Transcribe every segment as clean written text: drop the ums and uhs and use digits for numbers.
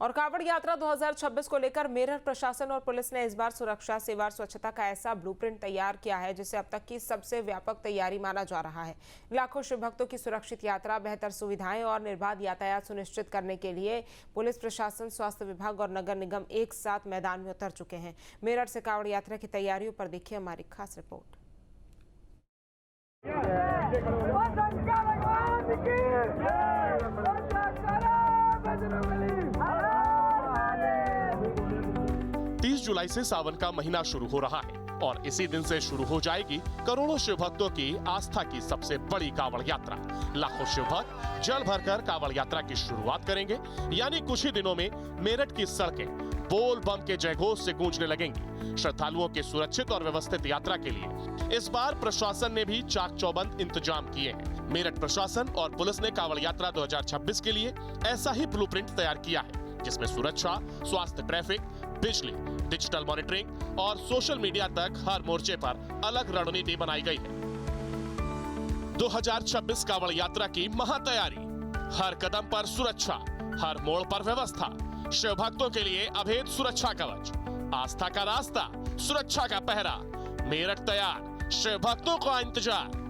और कांवड़ यात्रा 2026 को लेकर मेरठ प्रशासन और पुलिस ने इस बार सुरक्षा, सेवा और स्वच्छता का ऐसा ब्लूप्रिंट तैयार किया है जिसे अब तक की सबसे व्यापक तैयारी माना जा रहा है। लाखों शिव भक्तों की सुरक्षित यात्रा, बेहतर सुविधाएं और निर्बाध यातायात सुनिश्चित करने के लिए पुलिस प्रशासन, स्वास्थ्य विभाग और नगर निगम एक साथ मैदान में उतर चुके हैं। मेरठ से कांवड़ यात्रा की तैयारियों पर देखिए हमारी खास रिपोर्ट। 30 जुलाई से सावन का महीना शुरू हो रहा है और इसी दिन से शुरू हो जाएगी करोड़ों शिव भक्तों की आस्था की सबसे बड़ी कांवड़ यात्रा। लाखों शिव भक्त जल भरकर कांवड़ यात्रा की शुरुआत करेंगे, यानी कुछ ही दिनों में मेरठ की सड़कें बोल बम के जयघोष से गूंजने लगेंगी। श्रद्धालुओं की सुरक्षित और व्यवस्थित यात्रा के लिए इस बार प्रशासन ने भी चाक चौबंद इंतजाम किए हैं। मेरठ प्रशासन और पुलिस ने कांवड़ यात्रा 2026 के लिए ऐसा ही ब्लूप्रिंट तैयार किया है, जिसमें सुरक्षा, स्वास्थ्य, ट्रैफिक, बिजली, डिजिटल मॉनिटरिंग और सोशल मीडिया तक हर मोर्चे पर अलग रणनीति बनाई गई है। 2026 कांवड़ यात्रा की महातैयारी, हर कदम पर सुरक्षा, हर मोड़ पर व्यवस्था, शिव भक्तों के लिए अभेद सुरक्षा कवच, आस्था का रास्ता, सुरक्षा का पहरा। मेरठ तैयार, शिव भक्तों का इंतजार।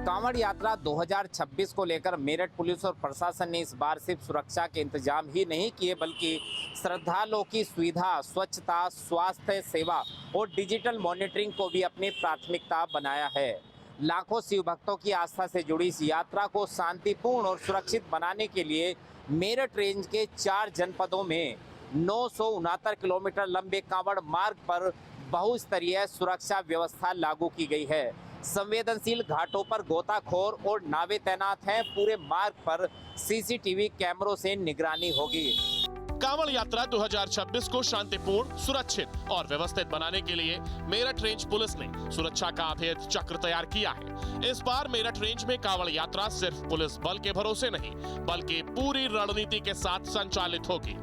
कांवड़ यात्रा 2026 को लेकर मेरठ पुलिस और प्रशासन ने इस बार सिर्फ सुरक्षा के इंतजाम ही नहीं किए, बल्कि श्रद्धालुओं की सुविधा, स्वच्छता, स्वास्थ्य सेवा और डिजिटल मॉनिटरिंग को भी अपनी प्राथमिकता बनाया है। लाखों शिव भक्तों की आस्था से जुड़ी इस यात्रा को शांतिपूर्ण और सुरक्षित बनाने के लिए मेरठ रेंज के 4 जनपदों में 969 किलोमीटर लंबे कांवड़ मार्ग पर बहुस्तरीय सुरक्षा व्यवस्था लागू की गई है। संवेदनशील घाटों पर गोताखोर और नावें तैनात हैं। पूरे मार्ग पर सीसीटीवी कैमरों से निगरानी होगी। कांवड़ यात्रा 2026 को शांतिपूर्ण, सुरक्षित और व्यवस्थित बनाने के लिए मेरठ रेंज पुलिस ने सुरक्षा का अभेद चक्र तैयार किया है। इस बार मेरठ रेंज में कांवड़ यात्रा सिर्फ पुलिस बल के भरोसे नहीं, बल्कि पूरी रणनीति के साथ संचालित होगी।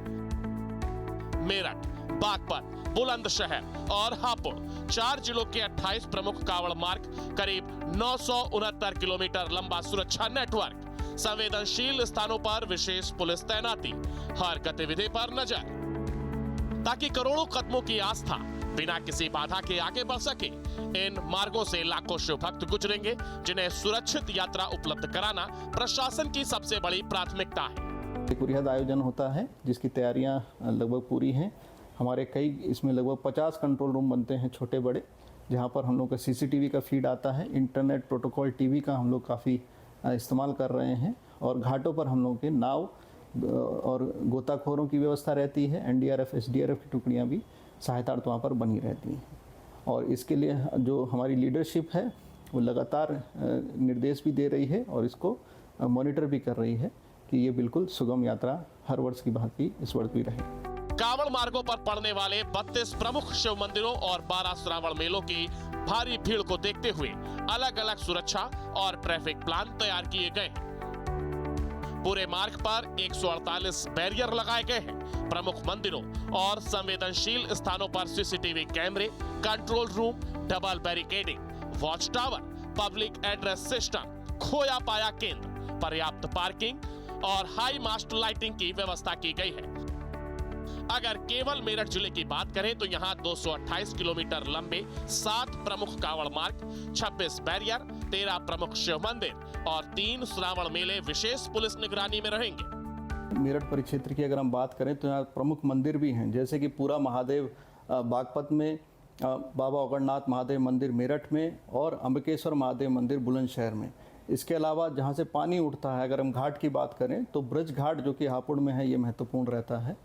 मेरठ, बागपत, बुलंदशहर और हापुड़ 4 जिलों के 28 प्रमुख कांवड़ मार्ग, करीब 969 किलोमीटर लंबा सुरक्षा नेटवर्क, संवेदनशील स्थानों पर विशेष पुलिस तैनाती, हर गतिविधि पर नजर, ताकि करोड़ों कदमों की आस्था बिना किसी बाधा के आगे बढ़ सके। इन मार्गों से लाखों शिव भक्त गुजरेंगे, जिन्हें सुरक्षित यात्रा उपलब्ध कराना प्रशासन की सबसे बड़ी प्राथमिकता है। एक वृहद आयोजन होता है जिसकी तैयारियां लगभग पूरी हैं। हमारे कई इसमें लगभग 50 कंट्रोल रूम बनते हैं, छोटे बड़े, जहां पर हम लोग का सीसीटीवी का फीड आता है। इंटरनेट प्रोटोकॉल टीवी का हम लोग काफ़ी इस्तेमाल कर रहे हैं और घाटों पर हम लोगों के नाव और गोताखोरों की व्यवस्था रहती है। एनडीआरएफ, एसडीआरएफ की टुकड़ियाँ भी सहायतार्थ वहाँ पर बनी रहती हैं और इसके लिए जो हमारी लीडरशिप है वो लगातार निर्देश भी दे रही है और इसको मॉनिटर भी कर रही है कि ये बिल्कुल सुगम यात्रा हर वर्ष की भांति इस वर्ष भी रहे। कांवड़ मार्गों पर पड़ने वाले 32 प्रमुख शिव मंदिरों और 12 श्रावण मेलों की भारी भीड़ को देखते हुए अलग अलग सुरक्षा और ट्रैफिक प्लान तैयार किए गए हैं। पूरे मार्ग पर 148 बैरियर लगाए गए हैं। प्रमुख मंदिरों और संवेदनशील स्थानों पर सीसीटीवी कैमरे, control room, double barricading, watch tower, public address system, खोया पाया केंद्र, पर्याप्त पार्किंग और हाई मास्ट लाइटिंग की व्यवस्था की गई है। अगर केवल मेरठ जिले की बात करें तो यहाँ 228 किलोमीटर लंबे 7 प्रमुख कांवड़ मार्ग, 26 बैरियर, 13 प्रमुख शिव मंदिर और 3 श्रावण मेले विशेष पुलिस निगरानी में रहेंगे। मेरठ परिक्षेत्र की अगर हम बात करें तो यहाँ प्रमुख मंदिर भी हैं, जैसे कि पूरा महादेव बागपत में, बाबा ओगड़नाथ महादेव मंदिर मेरठ में और अम्बकेश्वर महादेव मंदिर बुलंदशहर में। इसके अलावा जहाँ से पानी उठता है, अगर हम घाट की बात करें तो ब्रज घाट जो कि हापुड़ में है, ये महत्वपूर्ण रहता है।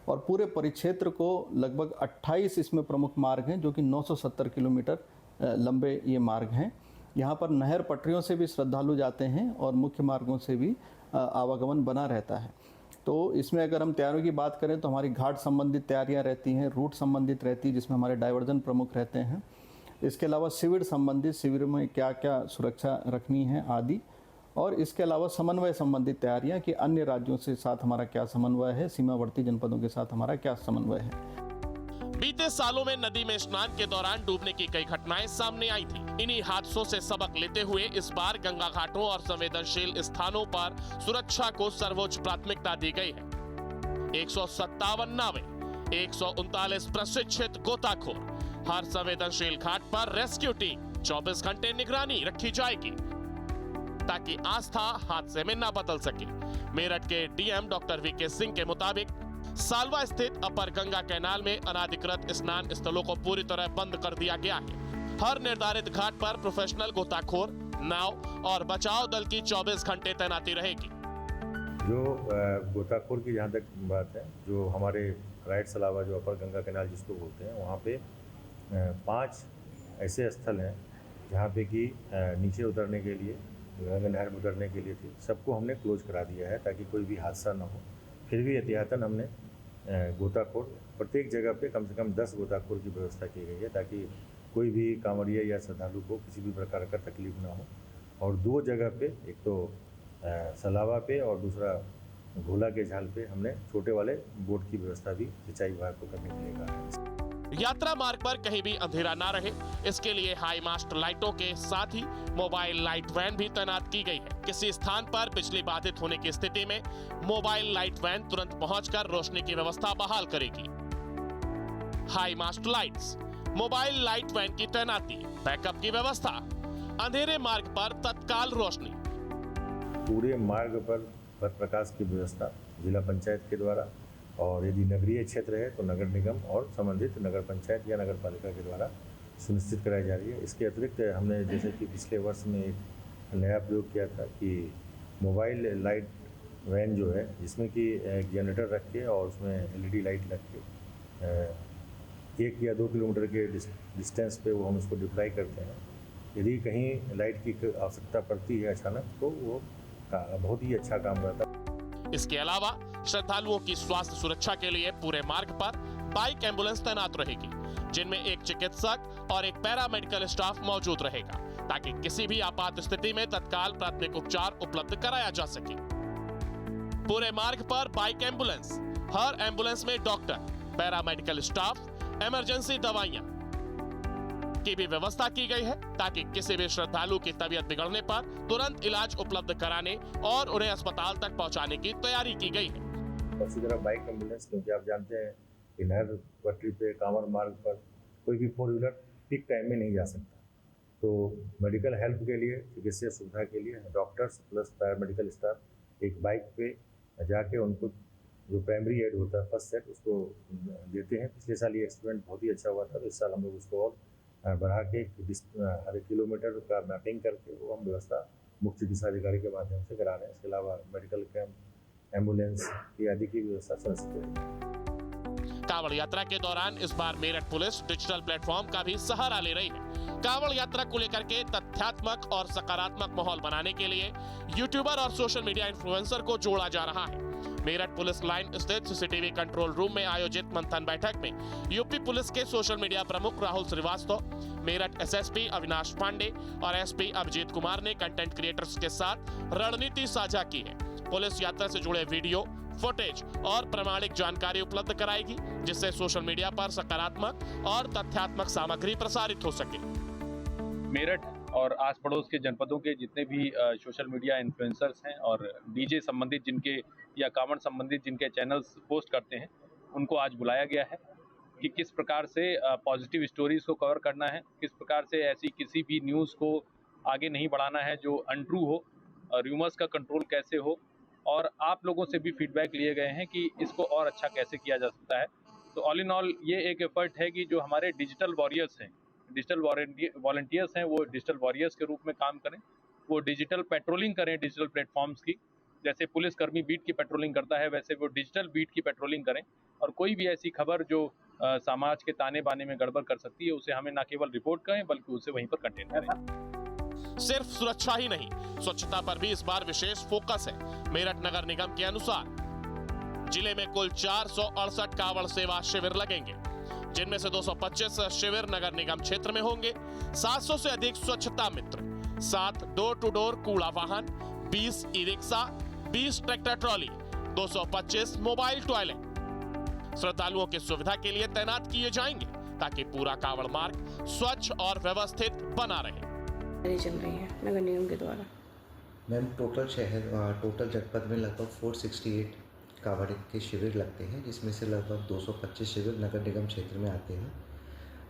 और पूरे परिक्षेत्र को लगभग 28 इसमें प्रमुख मार्ग हैं जो कि 970 किलोमीटर लंबे ये मार्ग हैं। यहाँ पर नहर पटरियों से भी श्रद्धालु जाते हैं और मुख्य मार्गों से भी आवागमन बना रहता है। तो इसमें अगर हम तैयारियों की बात करें तो हमारी घाट संबंधित तैयारियाँ रहती हैं, रूट संबंधित रहती है जिसमें हमारे डाइवर्जन प्रमुख रहते हैं। इसके अलावा शिविर संबंधित, शिविर में क्या क्या सुरक्षा रखनी है आदि, और इसके अलावा समन्वय संबंधित तैयारियां कि अन्य राज्यों से साथ हमारा क्या समन्वय है, सीमावर्ती जनपदों के साथ हमारा क्या समन्वय है। बीते सालों में नदी में स्नान के दौरान डूबने की कई घटनाएं सामने आई थी। इन्हीं हादसों से सबक लेते हुए इस बार गंगा घाटों और संवेदनशील स्थानों पर सुरक्षा को सर्वोच्च प्राथमिकता दी गई है। 157 नावें, 139 प्रशिक्षित गोताखोर। हर संवेदनशील घाट पर रेस्क्यू टीम 24 घंटे निगरानी रखी जाएगी ताकि आस्था हादसे में न बदल सके। मेरठ के डीएम डॉक्टर वीके सिंह के मुताबिक सालवा स्थित अपर गंगा कैनाल में अनाधिकृत स्नान स्थलों को पूरी तरह बंद कर दिया गया है। हर निर्धारित घाट पर प्रोफेशनल गोताखोर, नाव और बचाव दल की 24 घंटे तैनाती रहेगी। जो गोताखोर की जहाँ तक बात है, जो हमारे राइट सलावा जो अपर गंगा कैनाल जिसको बोलते हैं, वहाँ पे 5 ऐसे स्थल हैं जहाँ पे कि नीचे उतरने के लिए, गंगा नहर में उतरने के लिए थी, सबको हमने क्लोज करा दिया है ताकि कोई भी हादसा ना हो। फिर भी एहतियातन हमने गोताखोर प्रत्येक जगह पे कम से कम 10 गोताखोर की व्यवस्था की गई है ताकि कोई भी कांवड़िया या श्रद्धालु को किसी भी प्रकार का तकलीफ ना हो। और 2 जगह पे, एक तो सलावा पे और दूसरा घोला के झाल पे, हमने छोटे वाले बोट की व्यवस्था भी सिंचाई विभाग को करने के लिए कहा है। यात्रा मार्ग पर कहीं भी अंधेरा ना रहे, इसके लिए हाई मास्ट लाइटों के साथ ही मोबाइल लाइट वैन भी तैनात की गई है। किसी स्थान पर बिजली बाधित होने की स्थिति में मोबाइल लाइट वैन तुरंत पहुंचकर रोशनी की व्यवस्था बहाल करेगी। High mast lights, mobile light van की तैनाती, बैकअप की व्यवस्था, अंधेरे मार्ग पर तत्काल रोशनी। पूरे मार्ग पर पथ प्रकाश की व्यवस्था जिला पंचायत के द्वारा, और यदि नगरीय क्षेत्र है तो नगर निगम और संबंधित नगर पंचायत या नगर पालिका के द्वारा सुनिश्चित कराई जा रही है। इसके अतिरिक्त हमने जैसे कि पिछले वर्ष में एक नया प्रयोग किया था कि मोबाइल लाइट वैन जो है, जिसमें कि एक जनरेटर रख के और उसमें LED लाइट लग के 1 या 2 किलोमीटर के डिस्टेंस पे वो हम उसको डिप्लाई करते हैं। यदि कहीं लाइट की आवश्यकता पड़ती है अचानक, तो वो बहुत ही अच्छा काम करता है। इसके अलावा श्रद्धालुओं की स्वास्थ्य सुरक्षा के लिए पूरे मार्ग पर बाइक एम्बुलेंस तैनात रहेगी, जिनमें एक चिकित्सक और एक पैरामेडिकल स्टाफ मौजूद रहेगा ताकि किसी भी आपात स्थिति में तत्काल प्राथमिक उपचार उपलब्ध कराया जा सके। पूरे मार्ग पर बाइक एम्बुलेंस, हर एम्बुलेंस में डॉक्टर, पैरामेडिकल स्टाफ, इमरजेंसी दवाइयां की भी व्यवस्था की गई है ताकि किसी भी श्रद्धालु की तबीयत बिगड़ने पर तुरंत इलाज उपलब्ध कराने और उन्हें अस्पताल तक पहुंचाने की तैयारी की गई है। उसी तरह बाइक एम्बुलेंस, क्योंकि आप जानते हैं कि नहर पटरी पे कांवड़ मार्ग पर कोई भी 4 व्हीलर पीक टाइम में नहीं जा सकता, तो मेडिकल हेल्प के लिए, चिकित्सीय सुविधा के लिए डॉक्टर्स प्लस पैरामेडिकल स्टाफ एक बाइक पे जाके उनको जो प्राइमरी एड होता है, फर्स्ट एड, उसको देते हैं। पिछले साल ये एक्सपेरिमेंट बहुत ही अच्छा हुआ था, तो इस साल हम लोग उसको और बढ़ा के हर किलोमीटर का मैपिंग करके वो हम व्यवस्था मुख्य चिकित्सा अधिकारी के माध्यम से करा रहे हैं। इसके अलावा मेडिकल कैंप, एम्बुलेंस आदि की व्यवस्था सुनिश्चित करेगी। कांवड़ यात्रा के दौरान इस बार मेरठ पुलिस डिजिटल प्लेटफॉर्म का भी सहारा ले रही है। कांवड़ यात्रा को लेकर के तथ्यात्मक और सकारात्मक माहौल बनाने के लिए यूट्यूबर और सोशल मीडिया इन्फ्लुएंसर को जोड़ा जा रहा है। मेरठ पुलिस लाइन स्थित सीसीटीवी कंट्रोल रूम में आयोजित मंथन बैठक में यूपी पुलिस के सोशल मीडिया प्रमुख राहुल श्रीवास्तव, मेरठ एसएसपी अविनाश पांडे और एसपी अभिजीत कुमार ने कंटेंट क्रिएटर्स के साथ रणनीति साझा की है। पुलिस यात्रा से जुड़े वीडियो, फुटेज और प्रामाणिक जानकारी उपलब्ध कराएगी, जिससे सोशल मीडिया पर सकारात्मक और तथ्यात्मक सामग्री प्रसारित हो सके। मेरठ और आस पड़ोस के जनपदों के जितने भी सोशल मीडिया इन्फ्लुएंसर्स हैं और डीजे संबंधित जिनके या कांवड़ संबंधित जिनके चैनल्स पोस्ट करते हैं, उनको आज बुलाया गया है कि किस प्रकार से पॉजिटिव स्टोरीज को कवर करना है, किस प्रकार से ऐसी किसी भी न्यूज़ को आगे नहीं बढ़ाना है जो अनट्रू हो, र्यूमर्स का कंट्रोल कैसे हो, और आप लोगों से भी फीडबैक लिए गए हैं कि इसको और अच्छा कैसे किया जा सकता है। तो ऑल इन ऑल ये एक एफर्ट है कि जो हमारे डिजिटल वॉरियर्स हैं, डिजिटल वॉलंटियर्स हैं, वो डिजिटल वॉरियर्स के रूप में काम करें, वो डिजिटल पेट्रोलिंग करें डिजिटल प्लेटफॉर्म्स की। जैसे पुलिसकर्मी बीट की पेट्रोलिंग करता है, वैसे वो डिजिटल बीट की पेट्रोलिंग करें, और कोई भी ऐसी खबर जो समाज के ताने बाने में गड़बड़ कर सकती है, उसे हमें न केवल रिपोर्ट करें बल्कि उसे वहीं पर कंटेन करें। सिर्फ सुरक्षा ही नहीं, स्वच्छता पर भी इस बार विशेष फोकस है। मेरठ नगर निगम के अनुसार जिले में कुल 468 कांवड़ सेवा शिविर लगेंगे, जिनमें से 225 शिविर नगर निगम क्षेत्र में होंगे। 700 से अधिक स्वच्छता मित्र, 7 डोर टू डोर कूड़ा वाहन, 20 e rickshaw, 20 tractor trolley, 225 mobile toilet श्रद्धालुओं की सुविधा के लिए तैनात किए जाएंगे ताकि पूरा कांवड़ मार्ग स्वच्छ और व्यवस्थित बना रहे। चल रही है नगर निगम के द्वारा। मैम टोटल जनपद में लगभग 468 कांवड़ के शिविर लगते हैं, जिसमें से लगभग 225 शिविर नगर निगम क्षेत्र में आते हैं।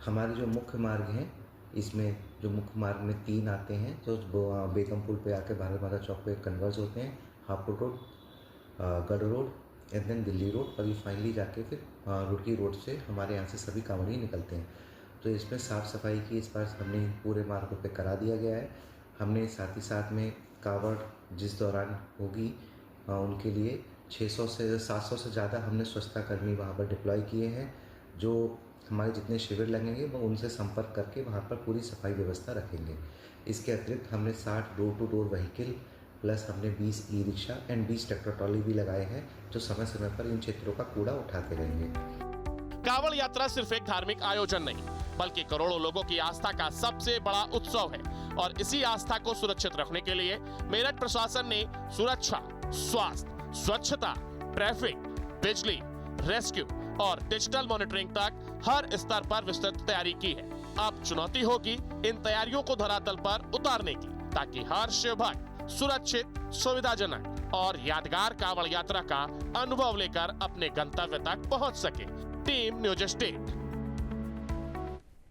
हमारे जो मुख्य मार्ग हैं, इसमें जो मुख्य मार्ग में 3 आते हैं, जो बेगमपुर पे आके भारत माता चौक पे कन्वर्ज होते हैं, Hapur road, Garh road and then Delhi road, और ये फाइनली जाके फिर रुड़की रोड से हमारे यहाँ से सभी कांवड़ी निकलते हैं। तो इसमें साफ़ सफाई की इस बार हमने पूरे मार्गों पे करा दिया गया है। हमने साथ ही साथ में कांवड़ जिस दौरान होगी उनके लिए 600 से 700 से ज़्यादा हमने स्वच्छता कर्मी वहाँ पर डिप्लॉय किए हैं, जो हमारे जितने शिविर लगेंगे वो उनसे संपर्क करके वहाँ पर पूरी सफाई व्यवस्था रखेंगे। इसके अतिरिक्त हमने 60 door to door vehicle plus हमने 20 e rickshaw and 20 tractor trolley भी लगाए हैं, जो समय समय पर इन क्षेत्रों का कूड़ा उठाते रहेंगे। कांवड़ यात्रा सिर्फ एक धार्मिक आयोजन नहीं, बल्कि करोड़ों लोगों की आस्था का सबसे बड़ा उत्सव है। और इसी आस्था को सुरक्षित रखने के लिए मेरठ प्रशासन ने सुरक्षा, स्वास्थ्य, स्वच्छता, ट्रैफिक, बिजली, रेस्क्यू और डिजिटल मॉनिटरिंग तक हर स्तर पर विस्तृत तैयारी की है। अब चुनौती होगी इन तैयारियों को धरातल पर उतारने की, ताकि हर शिव भक्त सुरक्षित, सुविधाजनक और यादगार कांवड़ यात्रा का अनुभव लेकर अपने गंतव्य तक पहुंच सके। Team news state.